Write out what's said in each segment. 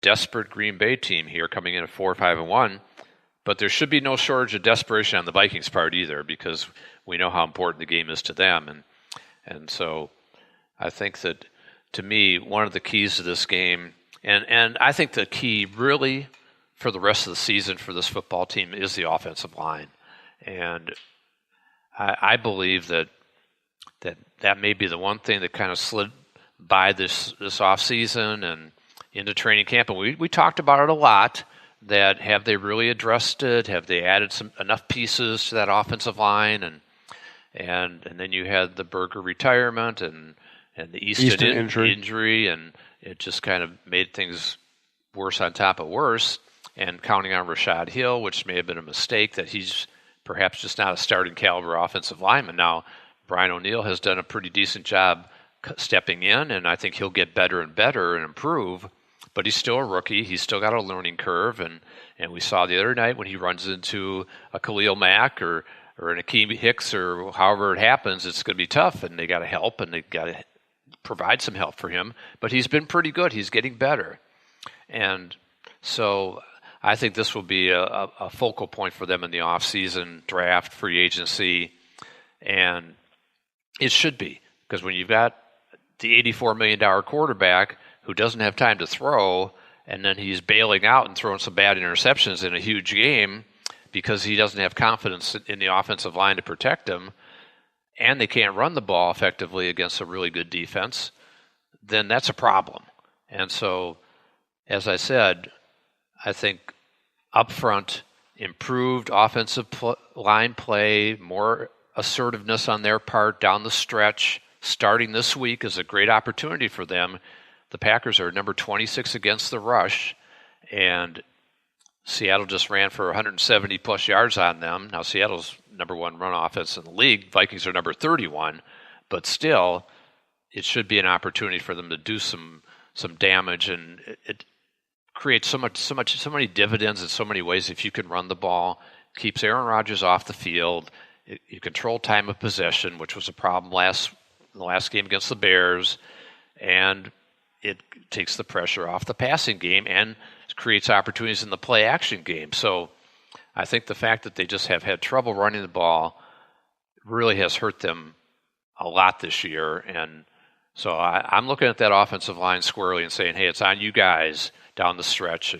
desperate Green Bay team here coming in at 4-5-1. But there should be no shortage of desperation on the Vikings' part either, because we know how important the game is to them. And so I think that, to me, one of the keys to this game, and I think the key really for the rest of the season for this football team is the offensive line. And I believe that may be the one thing that kind of slid by this offseason and into training camp. And we talked about it a lot, that have they really addressed it? Have they added enough pieces to that offensive line? And then you had the Berger retirement and the Easton injury, and it just kind of made things worse on top of worse. And counting on Rashad Hill, which may have been a mistake, that he's perhaps just not a starting caliber offensive lineman. Now, Brian O'Neill has done a pretty decent job stepping in, and I think he'll get better and better and improve. But he's still a rookie. He's still got a learning curve. And we saw the other night when he runs into a Khalil Mack or an Akeem Hicks or however it happens, it's going to be tough. And they got to help, and they got to provide some help for him. But he's been pretty good. He's getting better. And so I think this will be a focal point for them in the offseason, draft, free agency. And it should be, because when you've got the $84 million quarterback who doesn't have time to throw, and then he's bailing out and throwing some bad interceptions in a huge game because he doesn't have confidence in the offensive line to protect him, and they can't run the ball effectively against a really good defense, then that's a problem. And so, as I said, I think up front, improved offensive line play, more assertiveness on their part down the stretch, starting this week is a great opportunity for them. The Packers are number 26 against the rush, and Seattle just ran for 170-plus yards on them. Now, Seattle's number one run offense in the league. Vikings are number 31, but still, it should be an opportunity for them to do some damage, and it creates so many dividends in so many ways. If you can run the ball, keeps Aaron Rodgers off the field, you control time of possession, which was a problem in the last game against the Bears, and it takes the pressure off the passing game and creates opportunities in the play-action game. So I think the fact that they just have had trouble running the ball really has hurt them a lot this year. And so I'm looking at that offensive line squarely and saying, hey, it's on you guys down the stretch.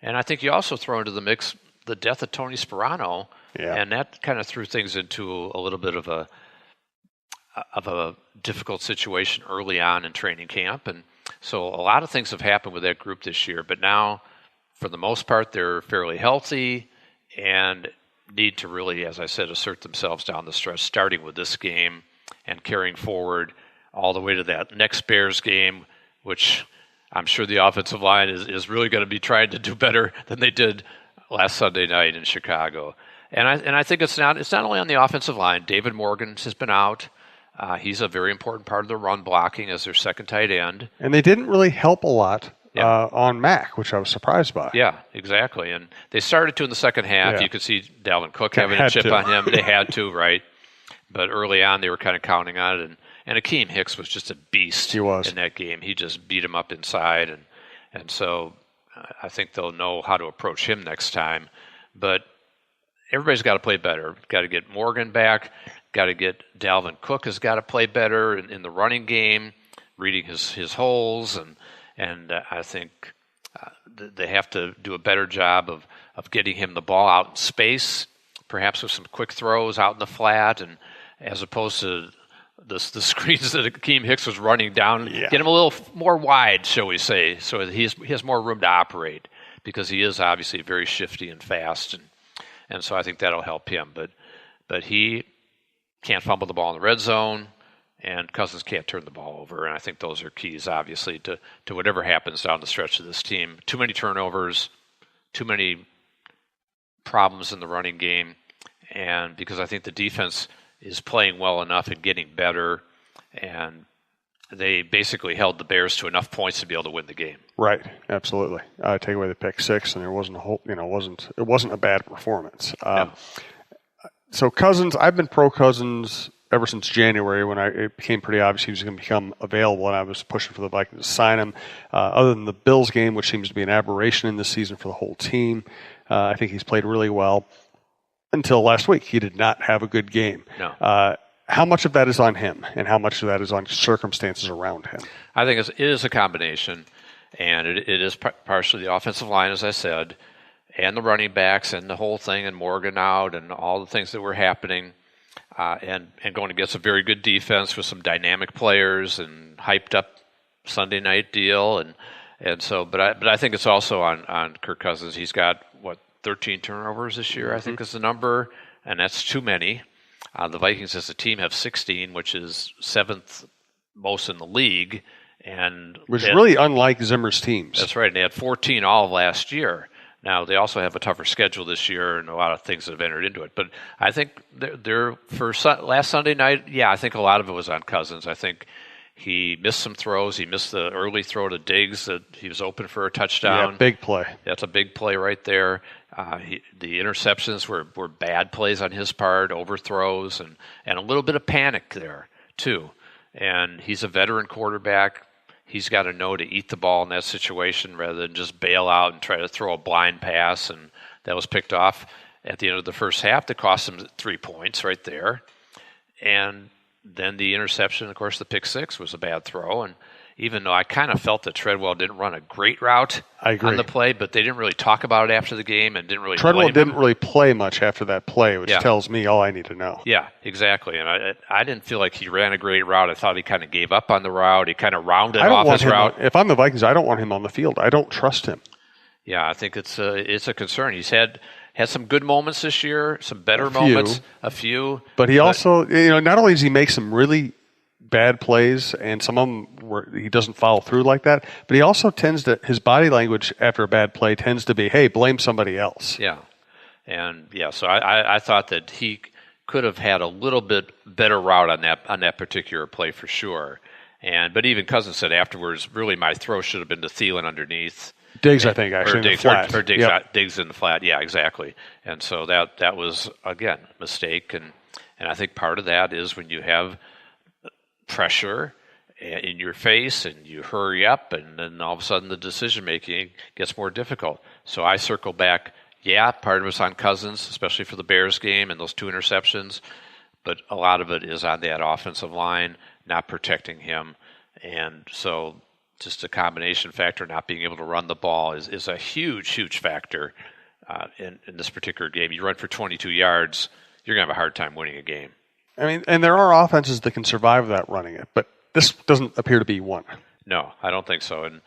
And I think you also throw into the mix the death of Tony Sperano, and that kind of threw things into a little bit of a difficult situation early on in training camp. And so a lot of things have happened with that group this year, but now, for the most part, they're fairly healthy and need to really, as I said, assert themselves down the stretch, starting with this game and carrying forward all the way to that next Bears game, which I'm sure the offensive line is really going to be trying to do better than they did last Sunday night in Chicago. And I think it's not only on the offensive line. David Morgan has been out. He's a very important part of the run blocking as their second tight end. And they didn't really help a lot on Mac, which I was surprised by. Yeah, exactly. And they started to in the second half. Yeah. You could see Dalvin Cook having a chip on him. They had to, right? But early on, they were kind of counting on it. And Akeem Hicks was just a beast in that game. He just beat him up inside. And so I think they'll know how to approach him next time. But everybody's got to play better. Got to get Morgan back. Got to get Dalvin Cook has got to play better in the running game, reading his holes, and I think they have to do a better job of getting him the ball out in space, perhaps with some quick throws out in the flat, and as opposed to the screens that Akeem Hicks was running down, get him a little more wide, shall we say, so that he has more room to operate, because he is obviously very shifty and fast, and so I think that'll help him. But he can't fumble the ball in the red zone, and Cousins can't turn the ball over. And I think those are keys, obviously, to whatever happens down the stretch of this team. Too many turnovers, too many problems in the running game, and because I think the defense is playing well enough and getting better, and they basically held the Bears to enough points to be able to win the game. Right, absolutely. Take away the pick six, and there wasn't it wasn't a bad performance. No. So Cousins, I've been pro Cousins ever since January when it became pretty obvious he was going to become available, and I was pushing for the Vikings to sign him. Other than the Bills game, which seems to be an aberration in this season for the whole team, I think he's played really well. Until last week, he did not have a good game. No. How much of that is on him, and how much of that is on circumstances around him? I think it is a combination, and it is partially the offensive line, as I said, and the running backs and the whole thing, and Morgan out and all the things that were happening, and going against a very good defense with some dynamic players and hyped up Sunday night deal, and so. But I think it's also on Kirk Cousins. He's got 13 turnovers this year, I think is the number, and that's too many. The Vikings as a team have 16, which is 7th most in the league. Which is really unlike Zimmer's teams. That's right, and they had 14 all of last year. Now, they also have a tougher schedule this year and a lot of things that have entered into it. But I think they're for last Sunday night, I think a lot of it was on Cousins. I think he missed some throws. He missed the early throw to Diggs that he was open for a touchdown. Yeah, big play. That's a big play right there. The interceptions were bad plays on his part, overthrows, and a little bit of panic there, too. And he's a veteran quarterback. He's got to know to eat the ball in that situation rather than just bail out and try to throw a blind pass. And that was picked off at the end of the first half. That cost him 3 points right there. And then the interception, of course, the pick six was a bad throw. And even though I kind of felt that Treadwell didn't run a great route on the play, but they didn't really talk about it after the game and didn't really Treadwell blame didn't him. really play much after that play, which tells me all I need to know. Yeah, exactly. And I didn't feel like he ran a great route. I thought he kind of gave up on the route. He kind of rounded off his route. If I'm the Vikings, I don't want him on the field. I don't trust him. Yeah, I think it's a concern. He's had some good moments this year, some better moments, a few. But he also, not only does he make some really bad plays, and some of them where he doesn't follow through like that, but he also his body language after a bad play tends to be, hey, blame somebody else. Yeah. And so I thought that he could have had a little bit better route on that particular play for sure. But even Cousins said afterwards, really my throw should have been to Thielen underneath. Diggs, I think, actually, in the flat. Or Diggs in the flat, yeah, exactly. And so that was, again, a mistake. And I think part of that is when you have pressure in your face and you hurry up, and then all of a sudden the decision-making gets more difficult. So I circle back, part of it's on Cousins, especially for the Bears game and those 2 interceptions, but a lot of it is on that offensive line not protecting him. And so just a combination factor, not being able to run the ball is a huge, huge factor in this particular game. You run for 22 yards, you're going to have a hard time winning a game. I mean, and there are offenses that can survive without running it, but this doesn't appear to be one. No, I don't think so. And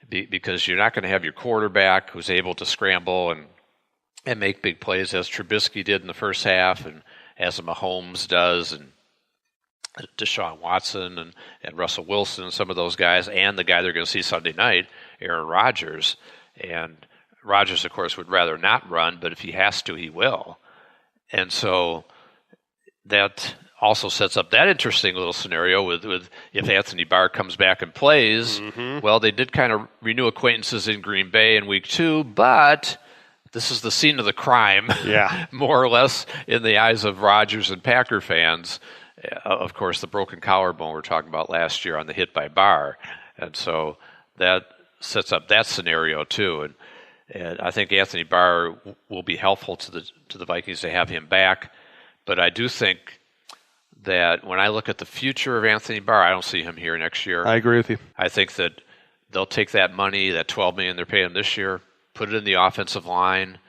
because you're not going to have your quarterback who's able to scramble and make big plays as Trubisky did in the first half and as Mahomes does and Deshaun Watson and Russell Wilson and some of those guys, and the guy they're going to see Sunday night, Aaron Rodgers. And Rodgers, of course, would rather not run, but if he has to, he will. And so that also sets up that interesting little scenario with if Anthony Barr comes back and plays. Mm-hmm. Well, they did kind of renew acquaintances in Green Bay in week 2, but this is the scene of the crime, more or less, in the eyes of Rodgers and Packer fans. Of course, the broken collarbone we were talking about last year on the hit by Barr. And so that sets up that scenario too. And I think Anthony Barr will be helpful to the Vikings to have him back. But I do think that when I look at the future of Anthony Barr, I don't see him here next year. I agree with you. I think that they'll take that money, that $12 million they're paying him this year, put it in the offensive line.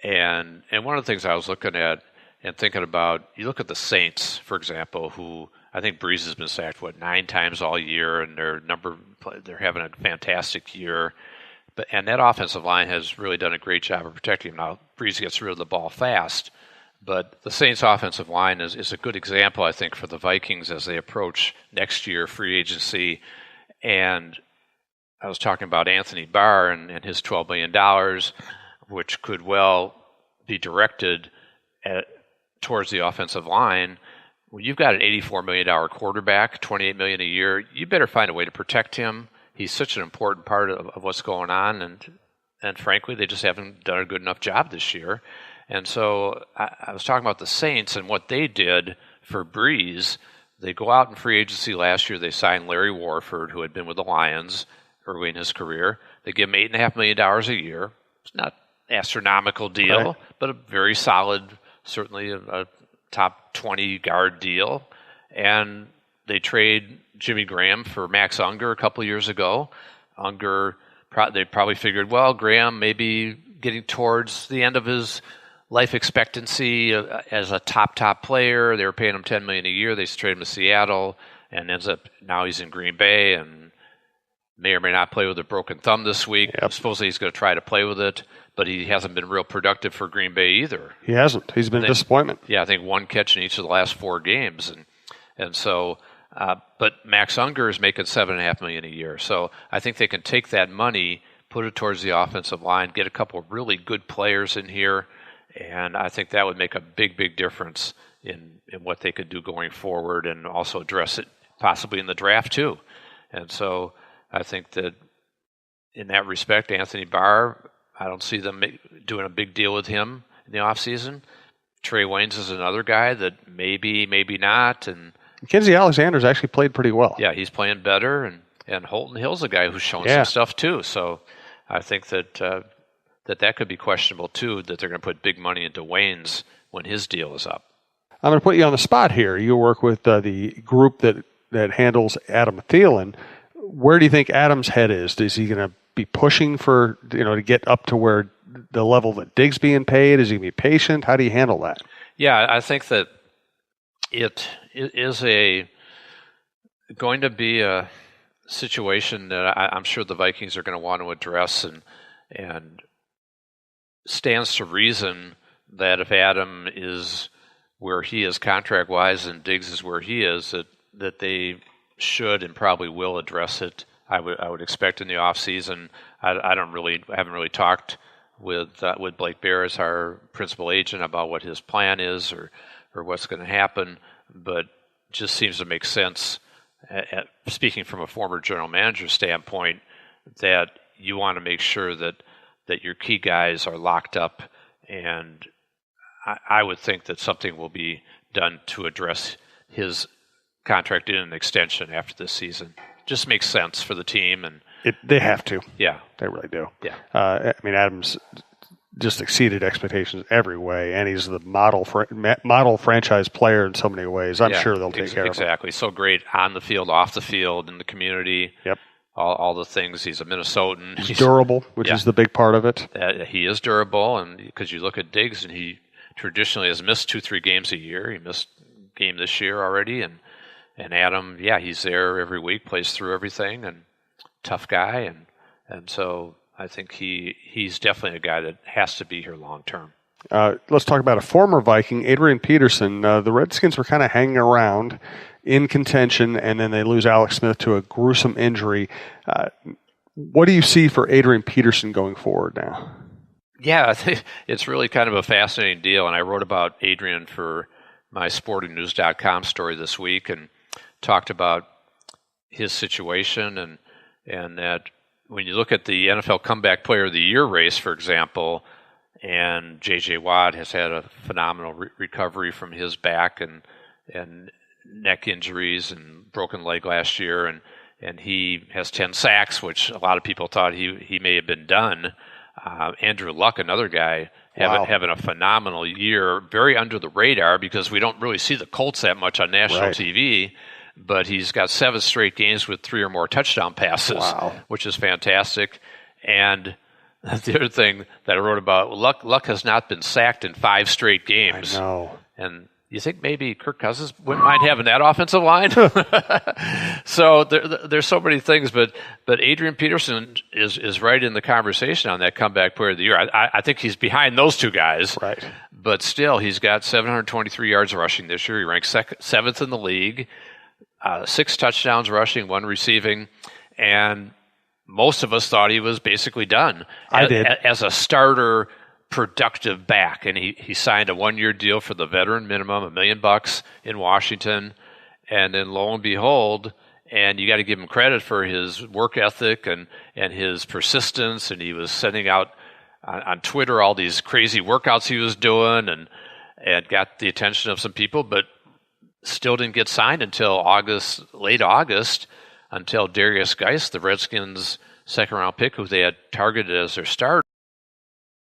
And one of the things I was looking at and thinking about, you look at the Saints, for example, who I think Breeze has been sacked, 9 times all year, and they're having a fantastic year. And that offensive line has really done a great job of protecting him. Now, Breeze gets rid of the ball fast, but the Saints' offensive line is a good example, I think, for the Vikings as they approach next year free agency. And I was talking about Anthony Barr and his $12 million, which could well be directed towards the offensive line. When you've got an $84 million quarterback, $28 million a year, you better find a way to protect him. He's such an important part of what's going on, and frankly, they just haven't done a good enough job this year. And so I was talking about the Saints and what they did for Breeze, they go out in free agency last year. They signed Larry Warford, who had been with the Lions early in his career. They give him $8.5 million a year. It's not an astronomical deal, right, but a very solid, certainly a top 20 guard deal. And they trade Jimmy Graham for Max Unger a couple years ago. Unger, they probably figured, well, Graham may be getting towards the end of his life expectancy as a top player. They were paying him $10 million a year. They traded him to Seattle, and ends up now he's in Green Bay and may or may not play with a broken thumb this week. Yep. Supposedly he's going to try to play with it, but he hasn't been real productive for Green Bay either. He hasn't. He's been a disappointment. Yeah, I think one catch in each of the last 4 games, and so. But Max Unger is making $7.5 million a year, so I think they can take that money, put it towards the offensive line, get a couple of really good players in here, and I think that would make a big difference in what they could do going forward, and also address it possibly in the draft too. And so I think that in that respect, Anthony Barr, I don't see them doing a big deal with him in the offseason. Trey Waynes is another guy that maybe not, and Mackenzie Alexander's actually played pretty well. Yeah, he's playing better, and Holton Hill's a guy who's shown some stuff too. So I think that that could be questionable too, that they're going to put big money into Waynes when his deal is up. I'm going to put you on the spot here. You work with the group that handles Adam Thielen. Where do you think Adam's head is? Is he going to be pushing for, to get up to where the level that Diggs being paid? Is he going to be patient? How do you handle that? Yeah, I think that it is going to be a situation that I'm sure the Vikings are going to want to address, and stands to reason that if Adam is where he is contract-wise and Diggs is where he is, that they should and probably will address it. I would expect in the offseason. I haven't really talked with Blake Barris, our principal agent, about what his plan is or what's going to happen, but just seems to make sense, speaking from a former general manager standpoint, that you want to make sure that your key guys are locked up, and I would think that something will be done to address his contract in an extension after this season. Just makes sense for the team, and they have to. Yeah, they really do. Yeah, Adams just exceeded expectations every way, and he's the model franchise player in so many ways. I'm sure they'll take care of him. Exactly. So great on the field, off the field, in the community. Yep. All the things. He's a Minnesotan. He's durable, which is the big part of it. He is durable, and because you look at Diggs, and he traditionally has missed 2-3 games a year. He missed a game this year already, and Adam, he's there every week, plays through everything, and tough guy, and so I think he's definitely a guy that has to be here long term. Let's talk about a former Viking, Adrian Peterson. The Redskins were kind of hanging around in contention, and then they lose Alex Smith to a gruesome injury. What do you see for Adrian Peterson going forward now? Yeah, I think it's really kind of a fascinating deal, and I wrote about Adrian for my sportingnews.com story this week and talked about his situation and that when you look at the NFL Comeback Player of the Year race, for example, and J.J. Watt has had a phenomenal recovery from his back and neck injuries and broken leg last year, and he has 10 sacks, which a lot of people thought he may have been done. Andrew Luck, another guy, having a phenomenal year, very under the radar because we don't really see the Colts that much on national TV. But he's got 7 straight games with 3 or more touchdown passes, which is fantastic. And the other thing that I wrote about, Luck has not been sacked in 5 straight games. I know. And you think maybe Kirk Cousins wouldn't mind having that offensive line? So there's so many things, but Adrian Peterson is right in the conversation on that Comeback Player of the Year. I think he's behind those 2 guys. Right. But still, he's got 723 yards rushing this year. He ranks 7th in the league. 6 touchdowns rushing, 1 receiving, and most of us thought he was basically done. I did. As a starter, productive back, and he signed a 1-year deal for the veteran minimum, $1 million in Washington, and then lo and behold, and you got to give him credit for his work ethic and his persistence, and he was sending out on Twitter all these crazy workouts he was doing, and got the attention of some people, but still didn't get signed until late August, until Darius Geis, the Redskins' second-round pick, who they had targeted as their starter,